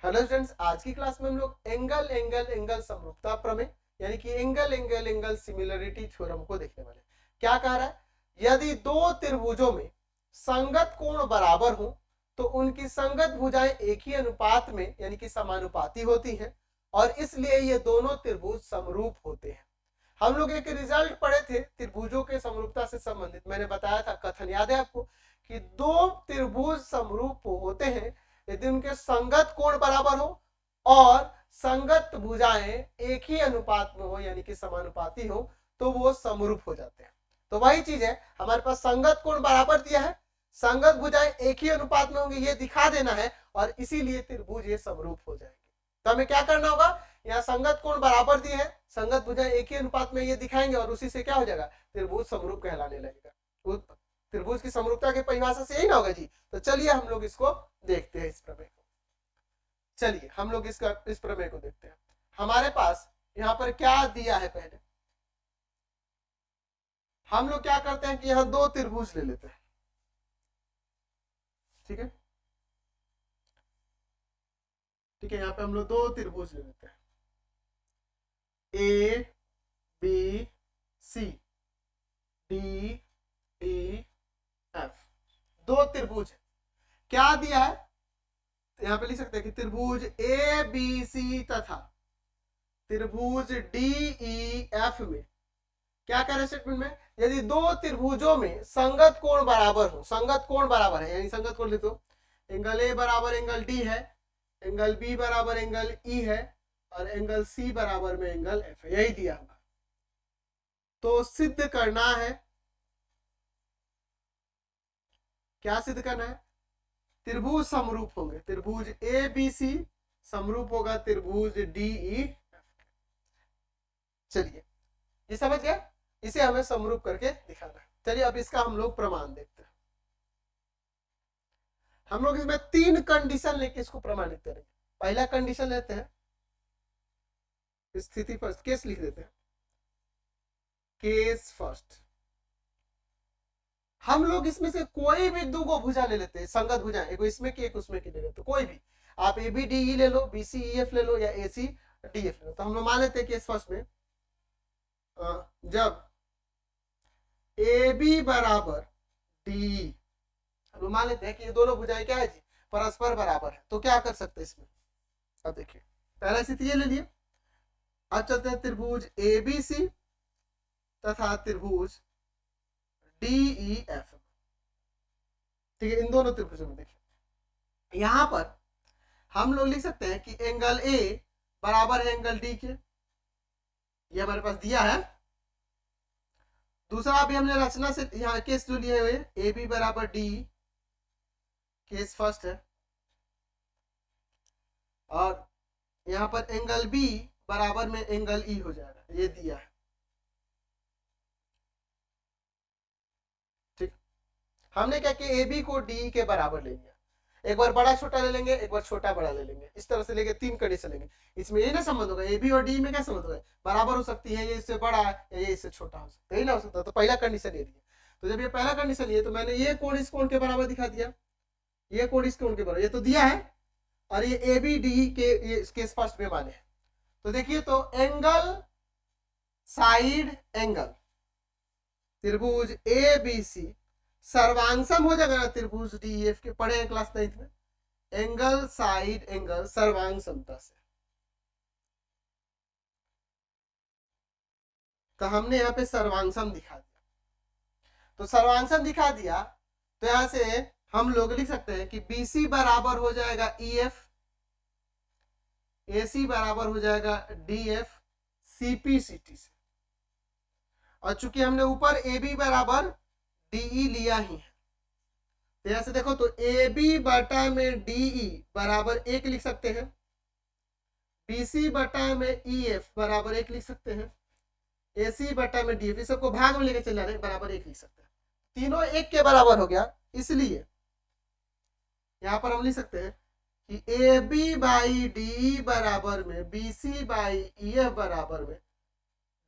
Hello students, आज की class में हम लोग एंगल एंगल एंगल समरूपता प्रमेय यानी कि angle angle angle similarity theorem को देखने वाले। क्या कह रहा है? यदि दो त्रिभुजों में संगत कोण बराबर हो तो उनकी संगत भुजाएं एक ही अनुपात में यानी कि समानुपाती होती हैं और इसलिए ये दोनों त्रिभुज समरूप होते हैं। हम लोग एक रिजल्ट पढ़े थे त्रिभुजों के समरूपता से संबंधित। मैंने बताया था, कथन याद है आपको, कि दो त्रिभुज समरूप होते हैं यदि उनके संगत कोण बराबर हो और संगत भुजाएं एक ही अनुपात में हो यानी कि समानुपाती हो तो वो समरूप हो जाते हैं। तो वही चीज है, हमारे पास संगत कोण बराबर दिया है, संगत भुजाएं एक ही अनुपात में होंगी ये दिखा देना है और इसीलिए त्रिभुज ये समरूप हो जाएंगे। तो हमें क्या करना होगा, यहाँ संगत कोण बराबर दिए है, संगत भुजाएं एक ही अनुपात में ये दिखाएंगे और उसी से क्या हो जाएगा, त्रिभुज समरूप कहलाने लगेगा। त्रिभुज की समरूपता की परिभाषा से यही ना होगा जी। तो चलिए हम लोग इसको देखते हैं, इस प्रमेय को। चलिए हम लोग इस प्रमेय को देखते हैं। हमारे पास यहाँ पर क्या दिया है, पहले हम लोग क्या करते हैं कि यहाँ दो त्रिभुज ले लेते हैं। ठीक है, ठीक है, यहाँ पे हम लोग दो त्रिभुज ले लेते हैं, A B C D E F. दो त्रिभुज है, क्या दिया है, यहां पे लिख सकते हैं कि त्रिभुज ए बी सी तथा त्रिभुज डी ई एफ में क्या कह रहे स्टेटमेंट में, यदि दो त्रिभुजों में संगत कोण बराबर हो, संगत कोण बराबर है यानी संगत कोण लिखो, एंगल ए बराबर एंगल डी है, एंगल बी बराबर एंगल ई है और एंगल सी बराबर में एंगल एफ है, यही दिया होगा। तो सिद्ध करना है, क्या सिद्ध करना है, त्रिभुज समरूप होंगे, त्रिभुज ए बी सी समरूप होगा त्रिभुज डी ई। चलिए ये समझ गया, इसे हमें समरूप करके दिखाना है। चलिए अब इसका हम लोग प्रमाण देखते हैं। हम लोग इसमें तीन कंडीशन लेके इसको प्रमाणित करेंगे। पहला कंडीशन लेते हैं, स्थिति फर्स्ट, केस लिख देते हैं, केस फर्स्ट। हम लोग इसमें से कोई भी दो को भुजा ले लेते हैं, संगत भुजा, एक इसमें की एक उसमें की ले लेते, कोई भी आप ए बी डी ई ले लो, बी सी ई एफ ले लो या ए सी डी एफ ले लो। तो हम लोग मान लेते हैं केस फर्स्ट में जब ए बी बराबर डी, हम लोग मान लेते हैं कि ये दोनों भुजाएं क्या है जी, परस्पर बराबर है। तो क्या कर सकते हैं इसमें, अब देखिए पहला स्थिति ये ले लिए। अब चलते हैं त्रिभुज ए बी सी तथा त्रिभुज डी ई एफ। ठीक है, इन दोनों त्रिभुजों में देखिए यहां पर हम लोग लिख सकते हैं कि एंगल ए बराबर है एंगल डी के, ये हमारे पास दिया है। दूसरा अभी हमने रचना से यहाँ केस जो लिए हुए, ए बी बराबर डी, केस फर्स्ट है, और यहाँ पर एंगल बी बराबर में एंगल ई हो जाएगा, ये दिया है। ठीक, हमने क्या किया, ए बी को डी के बराबर ले लिया, एक बार बड़ा छोटा ले लेंगे, एक बार छोटा बड़ा ले लेंगे, इस तरह से लेके तीन कंडीशन लेंगे। इसमें ये ना संबंध होगा, ए बी और डी में क्या संबंध होगा, बराबर हो सकती है, ये इससे बड़ा है या ये इससे छोटा हो सकता है, यही ना हो सकता। तो पहला कंडीशन ये दिया। तो जब ये पहला कंडीशन ये, तो मैंने ये कोण इस कोण के बराबर दिखा दिया, ये कोण इस कोण के बराबर, ये तो दिया है, और ये ए बी डी के ये केस फर्स्ट में माने। तो देखिए, तो एंगल साइड एंगल त्रिभुज ए बी सी सर्वांगसम हो जाएगा ना त्रिभुज डी एफ के, पढ़े हैं क्लास 9 में, एंगल साइड एंगल सर्वांग समता से। तो हमने यहाँ पे सर्वांगसम दिखा दिया, तो सर्वांगसम दिखा दिया तो यहां से हम लोग लिख सकते हैं कि बी सी बराबर हो जाएगा ई एफ, ए सी बराबर हो जाएगा D F C P C T से, और चूंकि हमने ऊपर ए बी बराबर डीई लिया ही है, तो यहां से देखो तो ए बी बटा में डीई बराबर 1 लिख सकते हैं, बीसी बटा में ई एफ बराबर 1 लिख सकते हैं, एसी बटा में डी एफ, सबको भाग में लेके चल जा रहे हैं, बराबर 1 लिख सकते हैं। तीनों 1 के बराबर हो गया, इसलिए यहां पर हम लिख सकते हैं कि ए बी बाई डी बराबर में B C by E F बराबर में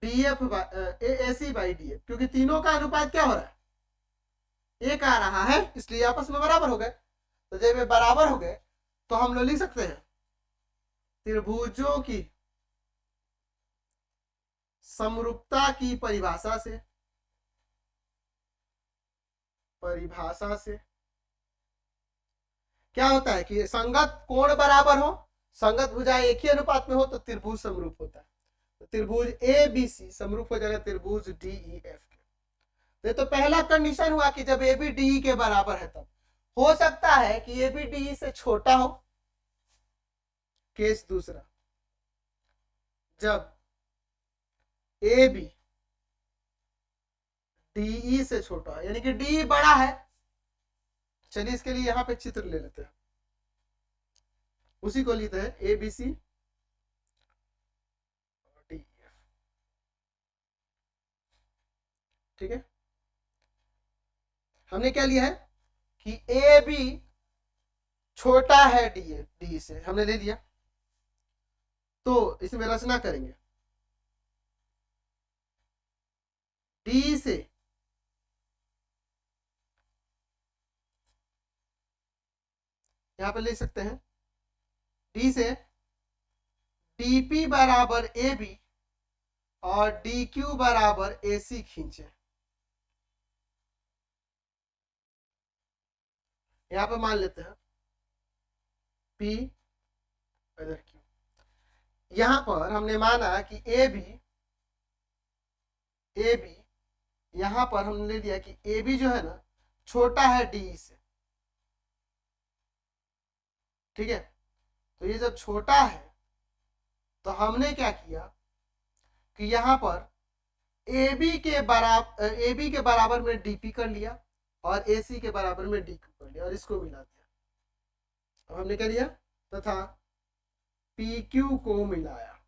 D F A C by D F, क्योंकि तीनों का अनुपात क्या हो रहा है, एक आ रहा है, इसलिए आपस में बराबर हो गए। तो जब ये बराबर हो गए तो हम लोग लिख सकते हैं त्रिभुजों की समरूपता की परिभाषा से क्या होता है कि संगत कोण बराबर हो, संगत भुजाएं एक ही अनुपात में हो तो त्रिभुज समरूप होता है। तो त्रिभुज ए बी सी समरूप हो जाएगा त्रिभुज डी ई एफ के। तो पहला कंडीशन हुआ कि जब ए बी डी ई के बराबर है तब। हो सकता है कि ए बी डी ई से छोटा हो। केस दूसरा, जब ए बी डी से छोटा है, यानी कि डी बड़ा है। चलिए इसके लिए यहां पे चित्र ले लेते हैं, उसी को लेते हैं A B C D F. ठीक है, हमने क्या लिया है कि ए बी छोटा है डी से, हमने ले लिया। तो इसमें रचना करेंगे, डी से यहां पे ले सकते हैं, डी से डीपी बराबर ए बी और डी क्यू बराबर ए सी खींचे। यहां पे मान लेते हैं पी इधर क्यू। यहां पर हमने माना कि ए बी यहां पर हमने ले लिया कि ए बी जो है ना छोटा है डी से। ठीक है, तो ये जब छोटा है तो हमने क्या किया कि यहां पर ए बी के बराबर में डीपी कर लिया और ए सी के बराबर में डी कर लिया और इसको मिला दिया। अब हमने क्या लिया, तथा पी क्यू को मिलाया।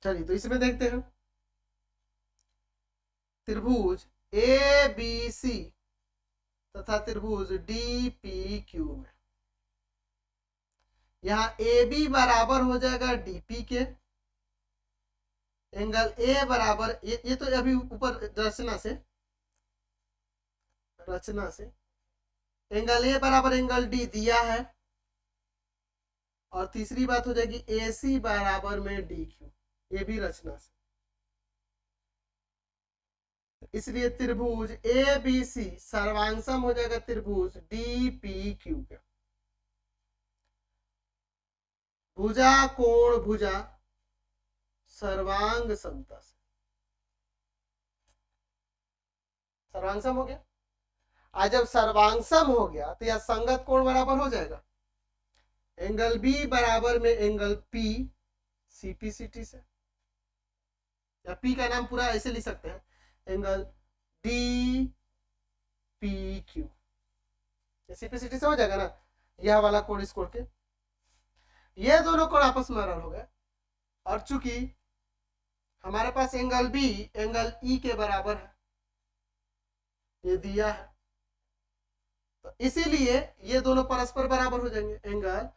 चलिए तो इसमें देखते हैं, त्रिभुज ए बी सी तथा त्रिभुज डी पी क्यू में यहां ए बी बराबर हो जाएगा डीपी के, एंगल ए बराबर ये तो अभी ऊपर रचना से एंगल ए बराबर एंगल डी दिया है। और तीसरी बात हो जाएगी ए सी बराबर में डी क्यू, ये भी रचना से। इसलिए त्रिभुज ए बी सी सर्वांगसम हो जाएगा त्रिभुज डी पी क्यू का। भुजा कोण भुजा सर्वांग समता से सर्वांगसम हो गया। आज जब सर्वांगसम हो गया तो यह संगत कोण बराबर हो जाएगा एंगल बी बराबर में एंगल पी सीपीसीटी से, या पी का नाम पूरा ऐसे लिख सकते हैं angle D P Q. CPCT से हो जाएगा ना, यह वाला कोण इस कोण के, ये दोनों कोण आपस में बराबर हो गए। और चूंकि हमारे पास एंगल बी एंगल ई के बराबर है, ये दिया है, तो इसीलिए ये दोनों परस्पर बराबर हो जाएंगे। एंगल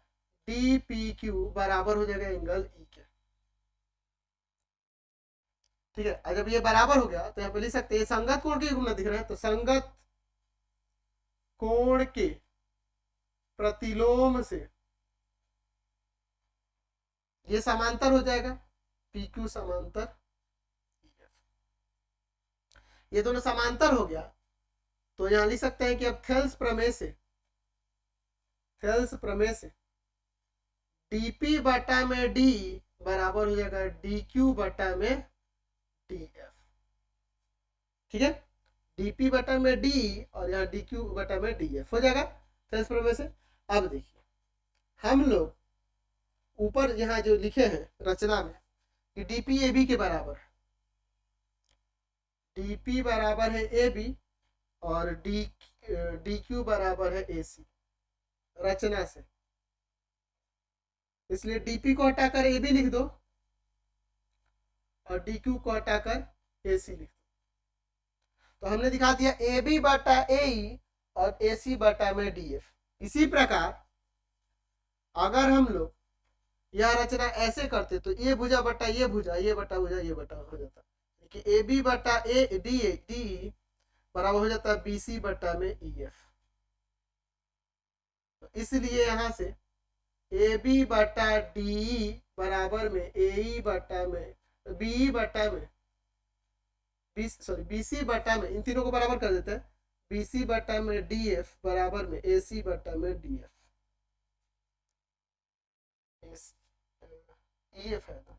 डी पी क्यू बराबर हो जाएगा एंगल ई के। ठीक है, जब ये बराबर हो गया तो यहाँ पे लिख सकते हैं संगत कोण के गुण दिख रहे हैं, तो संगत कोण के प्रतिलोम से ये समांतर हो जाएगा पी क्यू समांतर, ये दोनों समांतर हो गया। तो यहां लिख सकते हैं कि अब थेल्स प्रमेय से डीपी बटा में डी बराबर हो जाएगा डी क्यू बटा में डी एफ। ठीक है, डीपी बटा में डी और यहाँ डी क्यू बटा में डी एफ हो जाएगा थेल्स प्रमेय से। अब देखिए हम लोग ऊपर यहाँ जो लिखे हैं रचना में कि डीपी ए बी के बराबर है, डीपी बराबर है ए बी और डी क्यू बराबर है ए सी रचना से। इसलिए डीपी को हटाकर ए बी लिख दो और डी क्यू को हटाकर ए सी लिख दो। तो हमने दिखा दिया ए बी बटा ए ई और ए सी बटा में डी एफ। इसी प्रकार अगर हम लोग यह रचना ऐसे करते तो ये भुजा बटा ये भुजा, ये बटा भुजा, ये बटा हो जाता कि ए बी बटा ए डी बराबर हो जाता है बी सी बटा में ई एफ। तो इसलिए यहां से ए बी बटा डी बराबर में ए ई बटा में बी बटा में बी सी बटा में, इन तीनों को बराबर कर देते हैं, बी सी बटा में डी एफ बराबर में ए सी बटा में डी एफ, ई एफ है ना,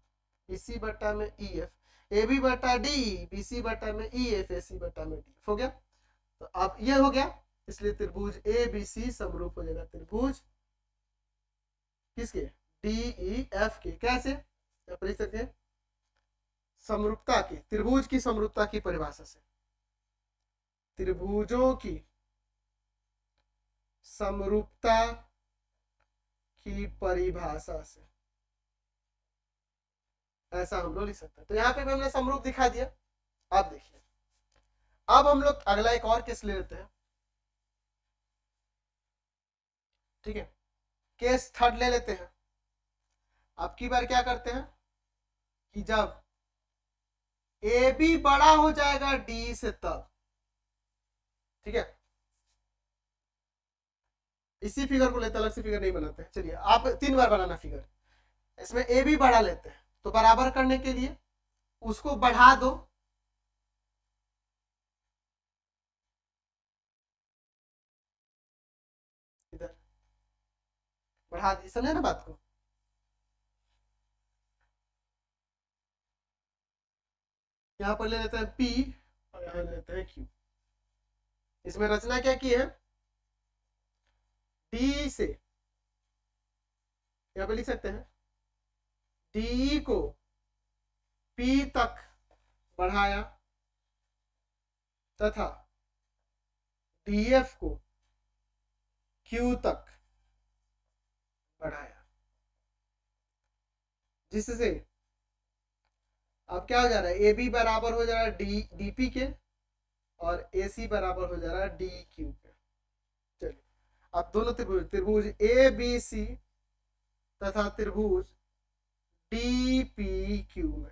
बी सी बटा में ई एफ, ए बी बटा डी, बी सी बटा में ई एफ, ए सी बटा में डी एफ, हो गया। तो अब ये हो गया, इसलिए त्रिभुज ए बी सी समरूप हो जाएगा त्रिभुज किसके, डी ई एफ के। कैसे लिख सकते हैं, समरूपता की, त्रिभुज की समरूपता की परिभाषा से, त्रिभुजों की समरूपता की परिभाषा से, ऐसा हम लोग लिख सकते हैं। तो यहाँ पे भी हमने समरूप दिखा दिया। अब देखिए, अब हम लोग अगला एक और केस ले लेते हैं, ठीक है, केस थर्ड ले लेते हैं। अब की बार क्या करते हैं कि जब ए बी बड़ा हो जाएगा डी से तब, ठीक है, इसी फिगर को लेते, अलग से फिगर नहीं बनाते हैं। चलिए आप 3 बार बनाना फिगर, इसमें ए बी बढ़ा लेते हैं, तो बराबर करने के लिए उसको बढ़ा दो, इधर बढ़ा दी, समझे ना बात को। यहां पर ले लेते हैं P और यहां ले लेते हैं Q। इसमें रचना क्या की है, D से यहां पे लिख सकते हैं D को P तक बढ़ाया तथा DF को Q तक बढ़ाया, जिससे अब क्या हो जा रहा है, ए बी बराबर हो जा रहा है डी डी पी के और ए सी बराबर हो जा रहा है डी क्यू के। चलिए अब दोनों त्रिभुज, त्रिभुज ए बी सी तथा त्रिभुज डी पी क्यू में,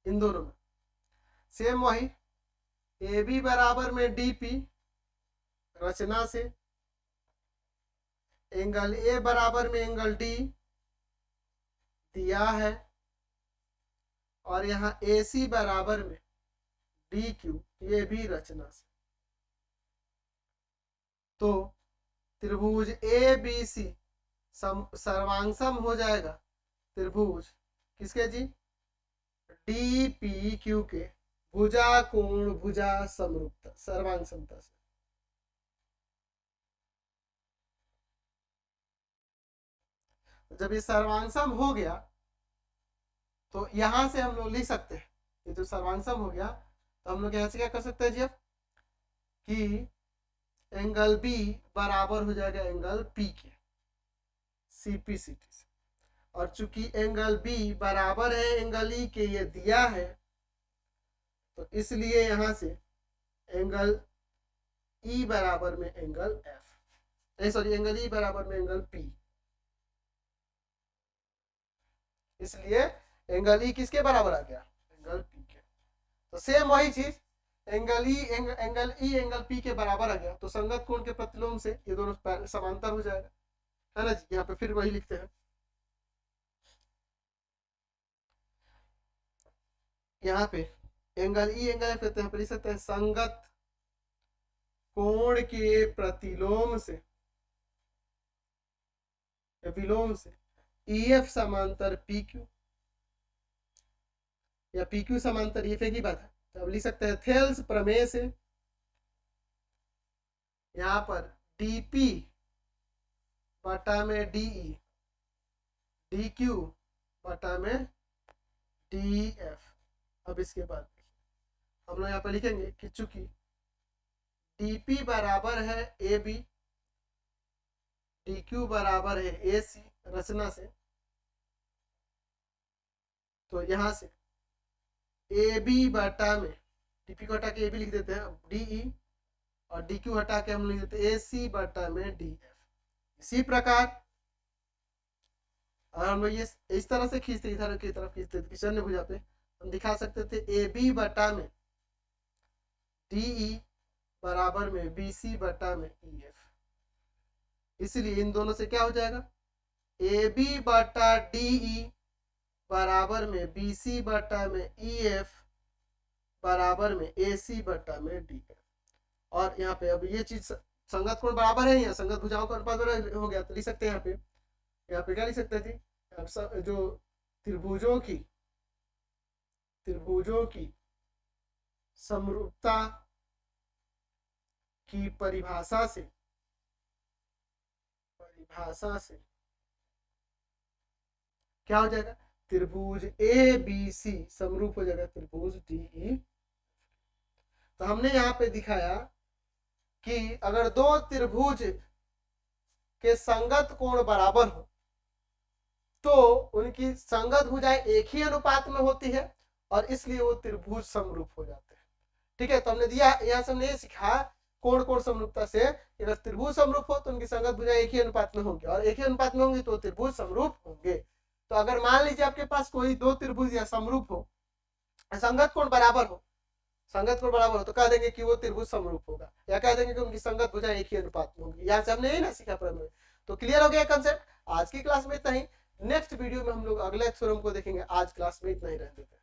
इन दोनों में सेम वही, ए बी बराबर में डी पी, रचना से एंगल ए बराबर में एंगल डी दिया है और यहाँ ए सी बराबर में डी क्यू, ये भी रचना से। तो त्रिभुज ए बी सी सर्वांगसम हो जाएगा त्रिभुज किसके जी, डी पी क्यू के, भुजा कोण भुजा समरूपता सर्वांग समता से। जब ये सर्वांगसम हो गया तो यहां से हम लोग लिख सकते हैं, ये जो सर्वांगसम हो गया तो हम लोग यहाँ से क्या कर सकते हैं जी, अब कि एंगल बी बराबर हो जाएगा एंगल पी के, सीपी सीटी से, और चूंकि एंगल बी बराबर है एंगल ई के, ये दिया है, तो इसलिए यहां से एंगल ई बराबर में angle F, sorry angle E बराबर में एंगल पी, इसलिए एंगल ई किसके बराबर आ गया, एंगल पी के। तो सेम वही चीज, एंगल ई एंगल पी के बराबर आ गया, तो संगत कोण के प्रतिलोम से ये दोनों समांतर हो जाएगा, है ना जी। यहाँ पे फिर वही लिखते हैं, यहाँ पे एंगल ई एंगल एफ कहते हैं, लिख सकते हैं संगत कोण के प्रतिलोम से विलोम से ई एफ समांतर पी क्यू या पी क्यू समांतर ई एफ की बात है। तो अब लिख सकते हैं थेल्स प्रमेय से यहाँ पर dp बटा में de, dq बटा में df। अब इसके बाद हम लोग यहाँ पर लिखेंगे कि चूंकि dp बराबर है ab, dq बराबर है ac रचना से, तो यहां से ab बटा में dp को हटा के ab लिख देते हैं, de और dq हटा के हम लिख देते हैं ac बटा में df। इसी प्रकार अगर हम लोग ये इस तरह से खींचते, इधर की तरफ खींचते किशन भुजा पे हम दिखा सकते थे ab बटा में de बराबर में bc बटा में ef। इसलिए इन दोनों से क्या हो जाएगा, ए बी बटा डी ई बराबर में बी सी बटा में ई एफ बराबर में ए सी बटा में डी एफ। और यहाँ पे अब ये चीज संगत कोण बराबर है, या संगत भुजाओं का अनुपात बराबर हो गया, तो लिख सकते हैं यहाँ पे क्या लिख सकते हैं जी, जो त्रिभुजों की समरूपता की परिभाषा से क्या हो जाएगा, त्रिभुज ए बी सी समरूप हो जाएगा त्रिभुज डी ई। तो हमने यहाँ पे दिखाया कि अगर दो त्रिभुज के संगत कोण बराबर हो तो उनकी संगत भुजाएं एक ही अनुपात में होती है और इसलिए वो त्रिभुज समरूप हो जाते हैं। ठीक है, तो हमने दिया यहाँ से हमने ये सीखा कोण कोण समरूपता से, अगर त्रिभुज समरूप हो तो उनकी संगत भुजाएं एक ही अनुपात में होंगी और एक ही अनुपात में होंगी तो त्रिभुज समरूप होंगे। तो अगर मान लीजिए आपके पास कोई दो त्रिभुज या समरूप हो, संगत कोण बराबर हो तो कह देंगे कि वो त्रिभुज समरूप होगा, या कह देंगे कि उनकी संगत भुजाएं एक ही अनुपात में होंगी। यहाँ से हमने यही ना सीखा प्रमेय। तो क्लियर हो गया कंसेप्ट। आज की क्लास में इतना ही, नेक्स्ट वीडियो में हम लोग अगले थ्योरम को देखेंगे। आज क्लास में इतना ही रहने देते हैं।